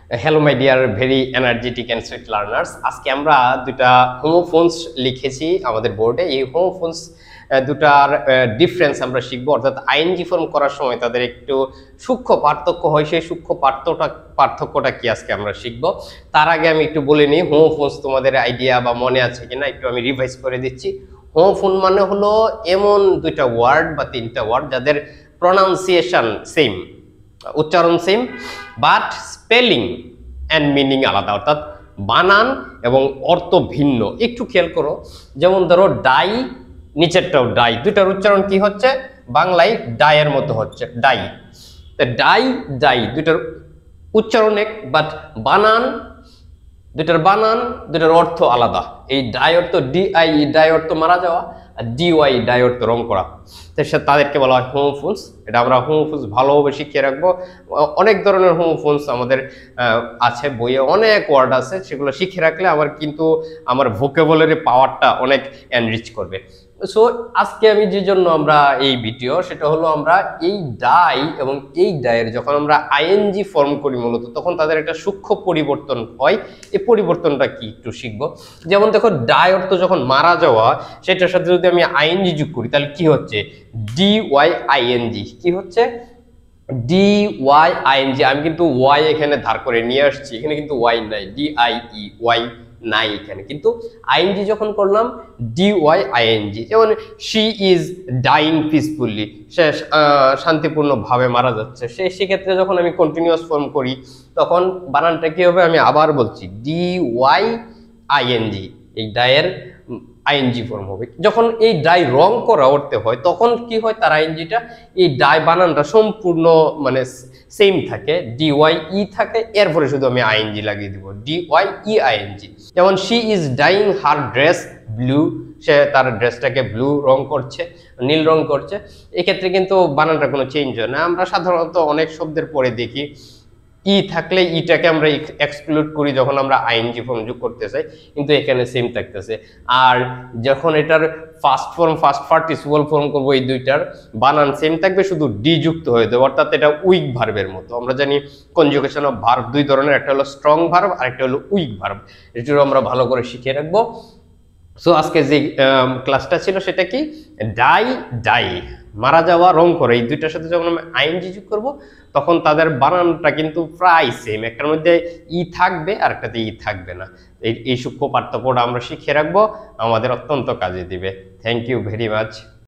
Hello my dear very energetic and sweet learners, আজকে আমরা দুটা হোমোফোনস লিখেছি আমাদের বোর্ডে। এই হোমোফোনস দুটার ডিফারেন্স আমরা শিখবো, অর্থাৎ আইএনজি ফর্ম করার সময় তাদের একটু সূক্ষ্ম পার্থক্য হয়। সেই সূক্ষ্ম পার্থক্যটা কি আজকে আমরা শিখবো। তার আগে আমি একটু বলে নিই হোমোফোনস তোমাদের আইডিয়া বা মনে আছে কিনা, একটু আমি রিভাইজ করে দিচ্ছি। হোমোফোন মানে হলো এমন দুইটা ওয়ার্ড বা তিনটা ওয়ার্ড যাদের প্রনাউন্সিয়েশন সেম, উচ্চারণ same, but spelling and meaning আলাদা, অর্থাৎ বানান এবং অর্থ ভিন্ন। একটু খেয়াল করো, যেমন ধরো ডাই, নিচেরটাও ডাই, দুইটার উচ্চারণ কি হচ্ছে? বাংলায় ডায়ের মতো হচ্ছে, ডাই। ডাই ডাই দুইটার উচ্চারণ এক, বাট দুইটার অর্থ আলাদা। এই ডাই অর্থ ডিআই, ডাই অর্থ মারা যাওয়া, আর ডিওয়াই ডাই অর্থ রং করা। তাদেরকে বলা হয় হোমোফোনস। এটা আমরা হোমোফোনস ভালোভাবে শিখিয়ে রাখবো। অনেক ধরনের হোমোফোনস আমাদের আছে, বইয়ে অনেক ওয়ার্ড আছে, সেগুলো শিখে রাখলে আমার ভোকাবুলারি পাওয়ারটা অনেক এনরিচ করবে। সো আজকে আমি যে জন্য আমরা এই ভিডিও, সেটা হলো আমরা এই ডাই এবং এই ডায়ের যখন আমরা আইএনজি ফর্ম করি মূলত, তখন তাদের একটা সূক্ষ্ম পরিবর্তন হয়। এই পরিবর্তনটা কি একটু শিখবো। যেমন দেখো, ডাই অর্থ যখন মারা যাওয়া, সেটার সাথে যদি আমি আইএনজি যোগ করি, তাহলে কি হচ্ছে? DYING। কি হচ্ছে? DYING। আমি কিন্তু ওয়াই এখানে ধার করে নিয়ে আসছি, এখানে কিন্তু ওয়াই নাই, DIE নাই এখানে, কিন্তু আইএনজি যখন করলাম DYING। যেমন শি ইজ ডাইং পিসফুলি, সে শান্তিপূর্ণ ভাবে মারা যাচ্ছে। সেক্ষেত্রে যখন আমি কন্টিনিউয়াস ফর্ম করি, তখন বানানটা কি হবে? আমি আবার বলছি, DYING। এই ডায়ের আইএনজি ফর্ম হবে। যখন এই ডাই রং করা উঠতে হয়, তখন কি হয়? তার আইএনজিটা, এই ডাই বানানটা সম্পূর্ণ মানে সেম থাকে, DYE থাকে, এরপরে শুধু আমি আইএনজি লাগিয়ে দিব, DYEING। যেমন she is dyeing her dress blue, সে তার ড্রেসটাকে ব্লু রং করছে, নীল রং করছে। এক্ষেত্রে কিন্তু বানানটা কোনো চেঞ্জ হয় না। আমরা সাধারণত অনেক শব্দের পরে দেখি ই থাকলে ইটাকে আমরা এক্সক্লুড করি যখন আমরা আইএনজি ফর্ম যোগ করতে চাই, কিন্তু এখানে সেম থাকতেছে। আর যখন এটার ফার্স্ট পার্টিসিপল ফর্ম করবো, এই দুইটার বানান সেম থাকবে, শুধু ডি যুক্ত হয়ে যাবে, অর্থাৎ এটা উইক ভার্বের মতো। আমরা জানি কনজুগেশন অফ ভার্ব দুই ধরনের, একটা হলো স্ট্রং ভার্ব আর একটা হলো উইক ভার্ব। এটাও আমরা ভালো করে শিখে রাখবো। সো আজকে যে ক্লাসটা ছিল সেটা কি? ডাই মারা যাওয়া, রং করে, এই দুইটার সাথে যখন আমি আইএনজি যোগ করবো, তখন তাদের বানানটা কিন্তু প্রায় সেম। একটার মধ্যে ই থাকবে আর একটাতে ই থাকবে না। এই সূক্ষ্ম পার্থক্যটা আমরা শিখে রাখবো, আমাদের অত্যন্ত কাজে দিবে। Thank you very much.